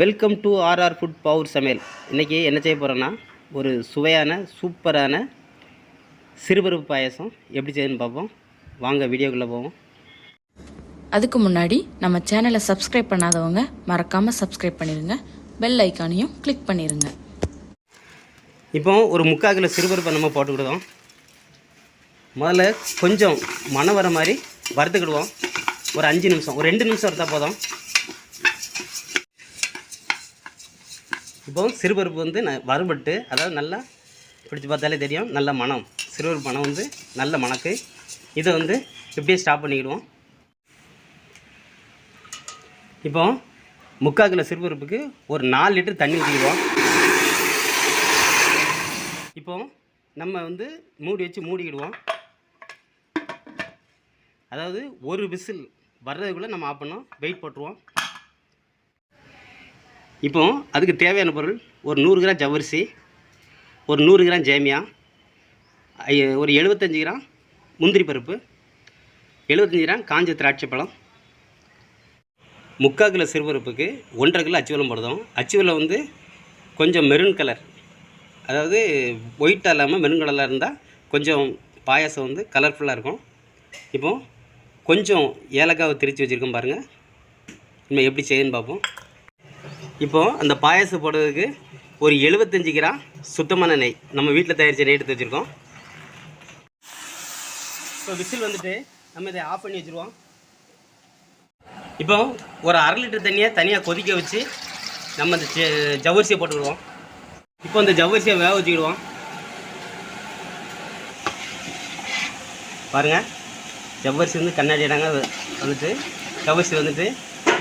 Welcome to RR food power சமையல். இன்றைக்கி என்ன செய்ய போகிறோன்னா, ஒரு சுவையான சூப்பரான சிறுபருப்பு பாயசம் எப்படி செய்யணும்னு பார்ப்போம். வாங்க வீடியோக்குள்ளே போவோம். அதுக்கு முன்னாடி நம்ம சேனலை சப்ஸ்கிரைப் பண்ணாதவங்க மறக்காமல் சப்ஸ்கிரைப் பண்ணிடுங்க. பெல் ஐக்கானையும் கிளிக் பண்ணிடுங்க. இப்போ ஒரு 3/4 கிலோ சிறுபருப்பை நம்ம போட்டுக்கிடுவோம். முதல்ல கொஞ்சம் மணம் வர மாதிரி வறுத்துக்கிடுவோம். ஒரு 5 நிமிஷம், ஒரு 2 நிமிஷம் வறுத்தா போதும். இப்போ சிறுபருப்பு வந்து வறுபட்டு, அதாவது நல்லா பிடிச்சி பார்த்தாலே தெரியும், நல்ல மணம், சிறுபருப்பு மணம் வந்து நல்ல மணக்கு. இதை வந்து இப்படியே ஸ்டாப் பண்ணிக்கிடுவோம். இப்போ 3/4 கிலோ சிறுபருப்புக்கு ஒரு 4 லிட்டர் தண்ணி ஊற்றிக்கிடுவோம். இப்போ நம்ம வந்து மூடி வச்சு மூடிக்கிடுவோம். அதாவது ஒரு விசில் வர்றதுக்குள்ளே நம்ம ஆஃப் பண்ணோம், வெயிட் போட்டுருவோம். இப்போ அதுக்கு தேவையான பொருள், ஒரு 100 கிராம் ஜவ்வரிசி, ஒரு 100 கிராம் சேமியா, ஒரு 75 கிராம் முந்திரி பருப்பு, 75 கிராம் காஞ்ச திராட்சை பழம். 3/4 கிலோ சிறுபருப்புக்கு 1.5 கிலோ அச்சு வெல்லம் போடுறோம். அச்சு வெல்லம் வந்து கொஞ்சம் மெரூன் கலர், அதாவது ஒயிட்டாக இல்லாமல் மெரூன் கலராக இருந்தால் கொஞ்சம் பாயாசம் வந்து கலர்ஃபுல்லாக இருக்கும். இப்போது கொஞ்சம் ஏலக்காவை திரித்து வச்சுருக்கோம் பாருங்கள். இனிமேல் எப்படி செய்யணும்னு பார்ப்போம். இப்போது அந்த பாயாசம் போடுறதுக்கு ஒரு 75 கிராம் சுத்தமான நெய், நம்ம வீட்டில் தயாரித்த நெய் எடுத்து வச்சுருக்கோம். இப்போ விசில் வந்துட்டு நம்ம இதை ஆஃப் பண்ணி வச்சுருவோம். இப்போ ஒரு 1/2 லிட்டர் தண்ணியை தனியாக கொதிக்க வச்சு நம்ம அந்த ஜவ்வரிசியை போட்டுக்கிடுவோம். இப்போ அந்த ஜவ்வரிசியை வேக வச்சுக்கிடுவோம். பாருங்கள், ஜவ்வரிசி வந்து கண்ணாடி இடங்க வந்துட்டு, ஜவ்வரிசி வந்துட்டு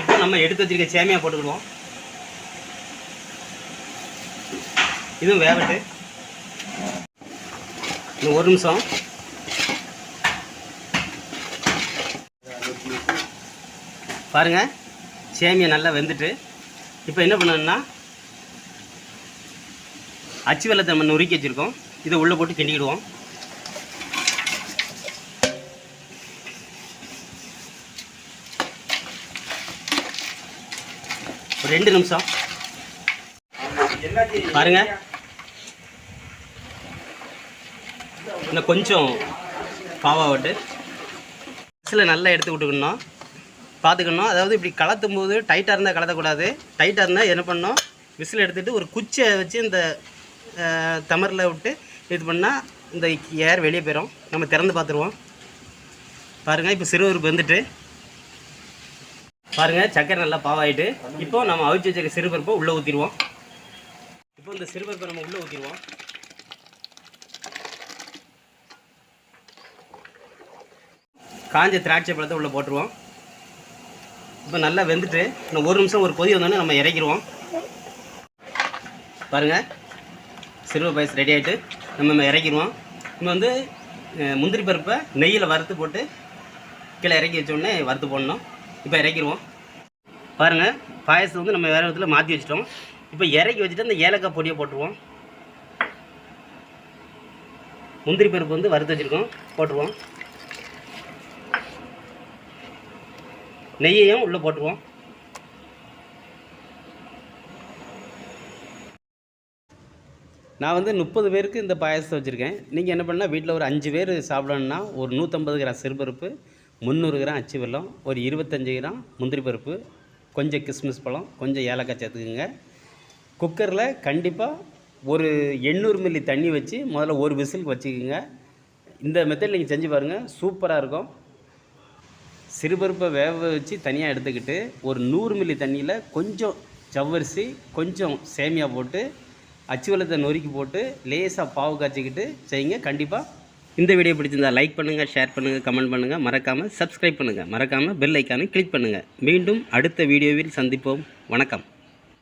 இப்போ நம்ம எடுத்து வச்சுருக்க சேமியா போட்டுக்கிடுவோம். இதுவும் வேகட்டு இன்னும் 1 நிமிஷம். பாருங்கள், சேமியா நல்லா வெந்துட்டு, இப்போ என்ன பண்ணணும்னா, அச்சு வெல்லத்தை நம்ம நுறுக்கி வச்சுருக்கோம், இதை உள்ளே போட்டு கிண்டிக்கிடுவோம். ஒரு 2 நிமிஷம். பாருங்கள், இன்னும் கொஞ்சம் பாவாவட்டு விசில் நல்லா எடுத்து விட்டுக்கணும், பார்த்துக்கணும். அதாவது இப்படி கலத்தும் போது டைட்டாக இருந்தால் கலத்தக்கூடாது. டைட்டாக இருந்தால் என்ன பண்ணணும், விசில் எடுத்துகிட்டு ஒரு குச்சியை வச்சு இந்த தமரில் விட்டு இது பண்ணால் இந்த ஏர் வெளியே போயிடும். நம்ம திறந்து பார்த்துருவோம். பாருங்கள், இப்போ சிறுபருப்பு வந்துட்டு பாருங்கள், சக்கரை நல்லா பாவாயிட்டு, இப்போ நம்ம அவிச்சு வச்சுருக்க சிறுபருப்பை உள்ளே ஊற்றிடுவோம். இப்போ இந்த சிறுபருப்பை நம்ம உள்ளே ஊற்றிடுவோம். காஞ்ச திராட்சை பழத்தை உள்ளே போட்டுருவோம். இப்போ நல்லா வெந்துட்டு இன்னும் 1 நிமிஷம் ஒரு கொதி வந்தோடனே நம்ம இறக்கிடுவோம். பாருங்கள், சிறுபருப்பு பாயசம் ரெடி ஆகிட்டு நம்ம இறக்கிடுவோம். இப்போ வந்து முந்திரி பருப்பை நெய்யில் வறுத்து போட்டு கீழே இறக்கி வச்சோடனே வறுத்து போடணும். இப்போ இறக்கிடுவோம். பாருங்கள், பாயசம் வந்து நம்ம வேறு விதத்தில் மாற்றி வச்சிட்டோம். இப்போ இறக்கி வச்சுட்டு அந்த ஏலக்காய் பொடியை போட்டுருவோம். முந்திரி பருப்பு வந்து வறுத்து வச்சுருக்கோம், போட்டுருவோம். நெய்யையும் உள்ளே போட்டுருவோம். நான் வந்து 30 பேருக்கு இந்த பாயசத்தை வச்சுருக்கேன். நீங்கள் என்ன பண்ணால், வீட்டில் ஒரு 5 பேர் சாப்பிடணுன்னா ஒரு 150 கிராம் சிறுபருப்பு, 300 கிராம் அச்சு வெல்லம், ஒரு 25 கிராம் முந்திரி பருப்பு, கொஞ்சம் கிஸ்மிஸ் பழம், கொஞ்சம் ஏலக்காய் சேர்த்துக்குங்க. குக்கரில் கண்டிப்பாக ஒரு 800 மில்லி தண்ணி வச்சு முதல்ல ஒரு விசிலுக்கு வச்சுக்கோங்க. இந்த மெத்தட் நீங்கள் செஞ்சு பாருங்கள், சூப்பராக இருக்கும். சிறுபருப்பை வேக வச்சு தனியாக எடுத்துக்கிட்டு ஒரு 100 மில்லி தண்ணியில் கொஞ்சம் ஜவ்வரிசி, கொஞ்சம் சேமியா போட்டு அச்சு வெல்லத்தை நொறுக்கி போட்டு லேசாக பாவு காய்ச்சிக்கிட்டு செய்யுங்க. கண்டிப்பாக இந்த வீடியோ பிடிச்சிருந்தா லைக் பண்ணுங்கள், ஷேர் பண்ணுங்கள், கமெண்ட் பண்ணுங்கள், மறக்காமல் சப்ஸ்கிரைப் பண்ணுங்கள், மறக்காமல் பெல் ஐக்கானை கிளிக் பண்ணுங்கள். மீண்டும் அடுத்த வீடியோவில் சந்திப்போம். வணக்கம்.